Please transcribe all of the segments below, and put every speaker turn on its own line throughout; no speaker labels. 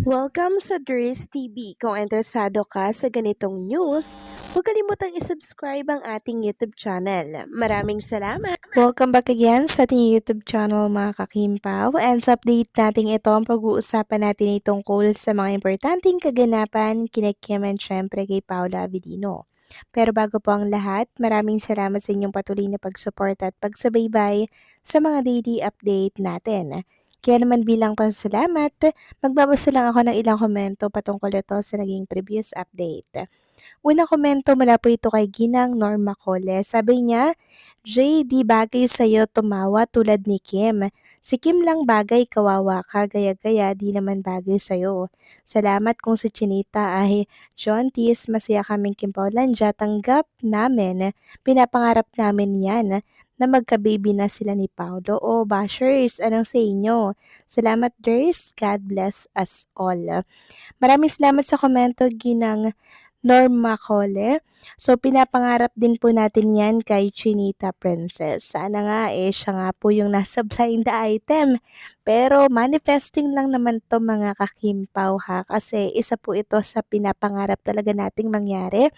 Welcome sa Dries TV. Kung interesado ka sa ganitong news, huwag kalimutang isubscribe ang ating YouTube channel. Maraming salamat! Welcome back again sa ating YouTube channel mga kakimpaw. And sa update natin ito, ang pag-uusapan natin itong tungkol sa mga importanteng kaganapan kina Kim and syempre kay Paula Avellino. Pero bago po ang lahat, maraming salamat sa inyong patuloy na pag-support at pagsabaybay sa mga daily update natin. Kaya naman bilang pasalamat, magbabasa lang ako ng ilang komento patungkol ito sa naging previous update. Unang komento mula po ito kay Ginang Norma Cole. Sabi niya, Jay, di bagay sa'yo tumawa tulad ni Kim. Si Kim lang bagay, kawawa ka, gaya-gaya, di naman bagay sa'yo. Salamat kung si Chinita ay Jontis, masaya kaming Kim Paulandia, tanggap namin, pinapangarap namin yan na magka-baby na sila ni Paulo. O bashers, anong sa inyo? Salamat, Ders. God bless us all. Maraming salamat sa komento, Ginang Norma Cole. So, pinapangarap din po natin yan kay Chinita Princess. Sana nga siya nga po yung nasa blind item. Pero manifesting lang naman to mga kakimpaw ha. Kasi isa po ito sa pinapangarap talaga nating mangyari.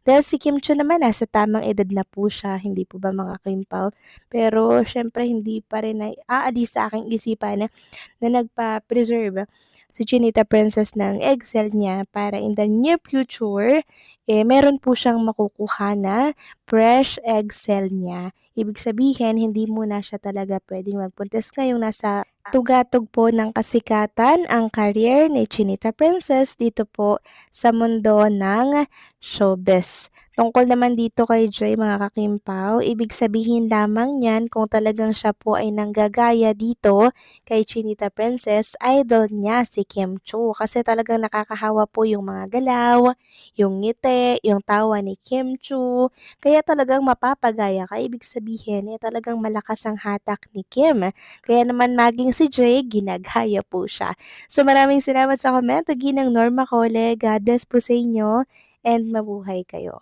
Dahil si Kim Cho naman nasa tamang edad na po siya. Hindi po ba mga kakimpaw? Pero syempre hindi pa rin na aalis sa aking isipan na nagpa-preserve si Chinita Princess ng egg cell niya para in the near future, meron po siyang makukuha na fresh egg cell niya. Ibig sabihin, hindi muna siya talaga pwedeng magpuntis ngayong nasa tugatog po ng kasikatan ang career ni Chinita Princess dito po sa mundo ng showbiz. Tungkol naman dito kay Joy mga kakimpaw, ibig sabihin lamang niyan kung talagang siya po ay nanggagaya dito kay Chinita Princess, idol niya si Kim Cho kasi talagang nakakahawa po yung mga galaw, yung ngiti, yung tawa ni Kim Cho. Kaya talagang mapapagaya ka. Ibig sabihin, talagang malakas ang hatak ni Kim. Kaya naman maging si Jay, ginagaya po siya. So maraming salamat sa komento, Ginang Norma Cole. God bless po sa inyo and mabuhay kayo.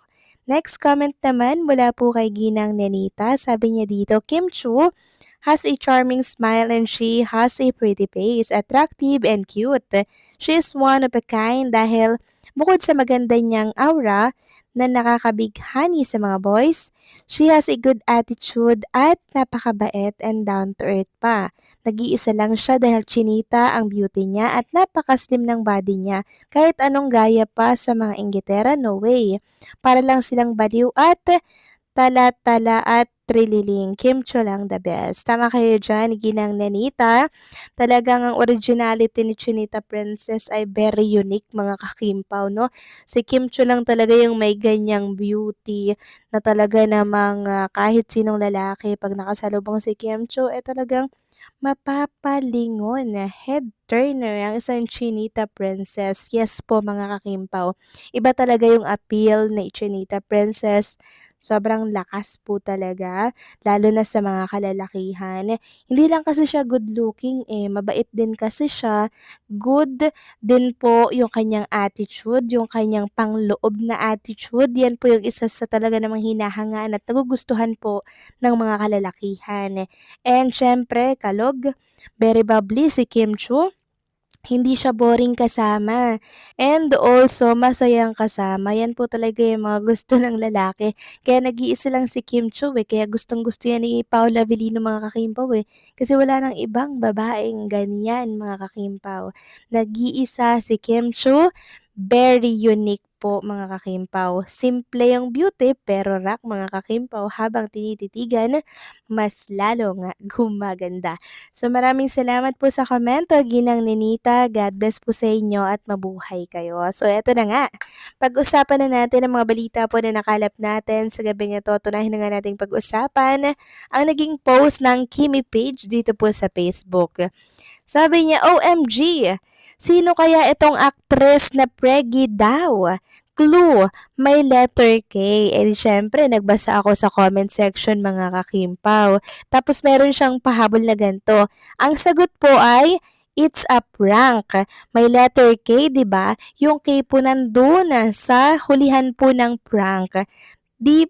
Next comment naman mula po kay Ginang Nenita. Sabi niya dito, Kim Cho has a charming smile and she has a pretty face, attractive and cute. She is one of a kind dahil bukod sa maganda niyang aura na nakakabighani sa mga boys, she has a good attitude at napakabait and down to earth pa. Nag-iisa lang siya dahil chinita ang beauty niya at napakaslim ng body niya. Kahit anong gaya pa sa mga inggitera, no way. Para lang silang baliw at tala-tala at trililing. Kim Cho lang the best. Tama kayo dyan, Ginang Nanita. Talagang ang originality ni Chinita Princess ay very unique mga kakimpaw, no? Si Kim Cho lang talaga yung may ganyang beauty na talaga namang kahit sinong lalaki pag nakasalubong si Kim Cho, talagang mapapalingon. Head turner ang isang Chinita Princess. Yes po mga kakimpaw. Iba talaga yung appeal ni Chinita Princess. Sobrang lakas po talaga, lalo na sa mga kalalakihan. Hindi lang kasi siya good looking mabait din kasi siya. Good din po yung kanyang attitude, yung kanyang pangloob na attitude. Yan po yung isa sa talaga namang hinahangaan at nagugustuhan po ng mga kalalakihan. And syempre, kalog, very bubbly si Kim Chu. Hindi siya boring kasama. And also, masayang kasama. Yan po talaga yung mga gusto ng lalaki. Kaya nag-iisa lang si Kim Cho kaya gustong gusto yan ni Paula Avellino mga kakimpaw Kasi wala nang ibang babaeng ganyan mga kakimpaw. Nag-iisa si Kim Cho, very unique po mga kakimpaw. Simple yung beauty pero rock mga kakimpaw habang tinititigan mas lalo nga gumaganda. So maraming salamat po sa komento, Ginang Ninita. God bless po sa inyo at mabuhay kayo. So eto na nga, pag-usapan na natin ang mga balita po na nakalap natin sa gabing ito. Tunahin na nga nating pag-usapan ang naging post ng Kimi page dito po sa Facebook. Sabi niya, OMG, sino kaya itong actress na preggy daw? Clue, may letter K. di syempre, nagbasa ako sa comment section mga kakimpaw. Tapos meron siyang pahabol na ganito. Ang sagot po ay, it's a prank. May letter K, di ba? Yung K po nandun sa hulihan po ng prank. Di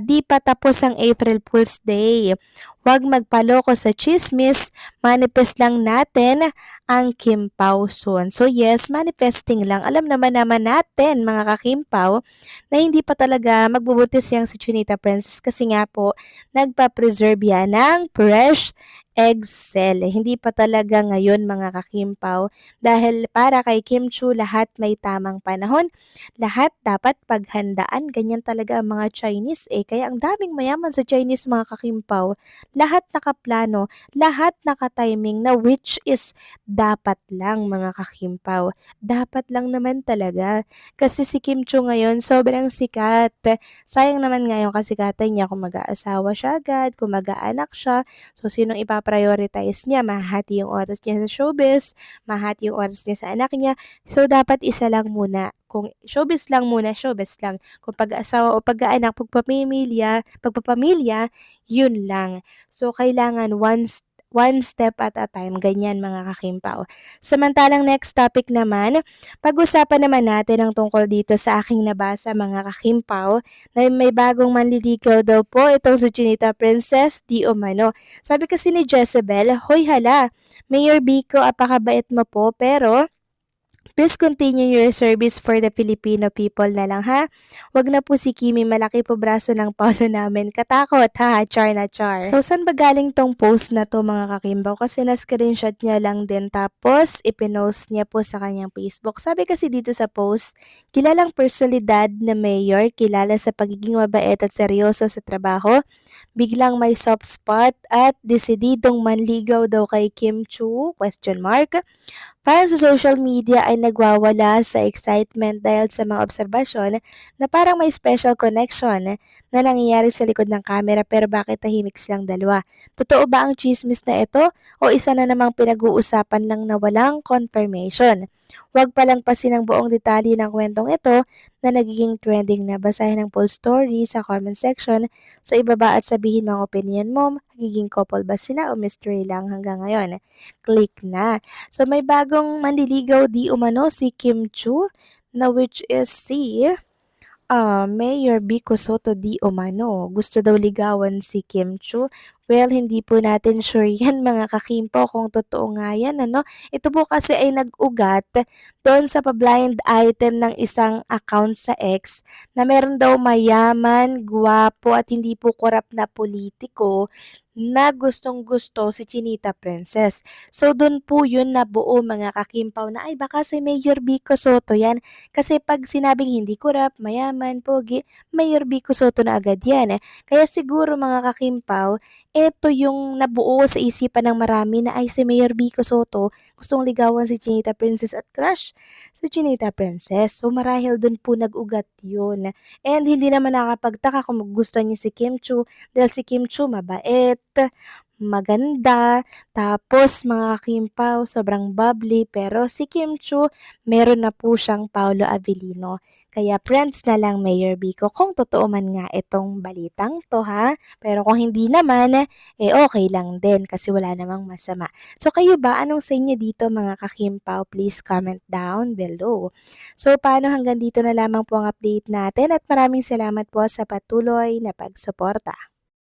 di pa tapos ang April Fool's Day. Huwag magpaloko sa chismis, manifest lang natin ang Kimpaw soon. So yes, manifesting lang. Alam naman natin mga kakimpaw na hindi pa talaga magbubuntis yang si Chinita Princess kasi nga po nagpa-preserve yan ng fresh egg cell. Hindi pa talaga ngayon mga kakimpaw dahil para kay Kim Chu lahat may tamang panahon, lahat dapat paghandaan. Ganyan talaga ang mga Chinese kaya ang daming mayaman sa Chinese mga kakimpaw. Lahat nakaplano, lahat nakatiming na which is dapat lang mga kakimpaw. Dapat lang naman talaga. Kasi si Kim Chu ngayon sobrang sikat. Sayang naman nga yung kasikatan niya kung mag-aasawa siya agad, kung mag-aanak siya. So sinong ipaprioritize niya? Mahati yung oras niya sa showbiz, mahati yung oras niya sa anak niya. So dapat isa lang muna. Kung showbiz lang muna, showbiz lang. Kung pag-aasawa o pag-aanak, pagpapamilya, yun lang. So, kailangan one step at a time. Ganyan mga kakimpaw. Samantalang next topic naman, pag-usapan naman natin ang tungkol dito sa aking nabasa mga kakimpaw na may bagong manliligaw daw po itong si Chinita Princess di umano. Sabi kasi ni Jezebel, hoy hala, Mayor Vico, apakabait mo po pero please continue your service for the Filipino people na lang ha. Wag na po si Kimi, malaki po braso ng paulo namin. Katakot ha, char na char. So saan ba galing tong post na to mga kakimbaw? Kasi na-screenshot niya lang din tapos ipinost niya po sa kanyang Facebook. Sabi kasi dito sa post, kilalang personalidad na mayor, kilala sa pagiging mabait at seryoso sa trabaho, biglang may soft spot at desididong manligaw daw kay Kim Chu? Question mark. Para sa social media ay nagwawala sa excitement dahil sa mga obserbasyon na parang may special connection na nangyayari sa likod ng camera pero bakit tahimik silang dalawa? Totoo ba ang chismis na ito o isa na namang pinag-uusapan lang na walang confirmation? Huwag palang pasin ang buong detalye ng kwentong ito na nagiging trending na. Basahin ang full story sa comment section sa ibaba at sabihin mo ang opinion mo. Magiging couple ba sila o mystery lang hanggang ngayon? Click na. So may bagong manliligaw di umano si Kim Chu na which is si Mayor Vico Soto di umano. Gusto daw ligawan si Kim Chu. Well, hindi po natin sure yan mga kakimpo kung totoo nga yan. Ano? Ito po kasi ay nag-ugat doon sa pa-blind item ng isang account sa X na meron daw mayaman, gwapo at hindi po korap na politiko na gustong-gusto si Chinita Princess. So, doon po yun nabuo mga kakimpaw na ay baka si Mayor Vico Soto yan. Kasi pag sinabing hindi korap, mayaman, pogi, Mayor Vico Soto na agad yan. Kaya siguro mga kakimpaw, ito yung nabuo sa isipan ng marami na ay si Mayor Vico Soto gustong ligawan si Chinita Princess at crush si Chinita Princess. So marahil dun po nag-ugat yun. And hindi naman nakapagtaka kung gusto niya si Kim Chu dahil si Kim Chu mabait, maganda, tapos mga kakimpaw, sobrang bubbly, pero si Kim Chu, meron na po siyang Paolo Avellino. Kaya friends na lang Mayor Vico kung totoo man nga itong balitang to ha. Pero kung hindi naman, okay lang din kasi wala namang masama. So kayo ba, anong sa inyo dito mga kakimpaw? Please comment down below. So paano hanggang dito na lamang po ang update natin at maraming salamat po sa patuloy na pagsuporta.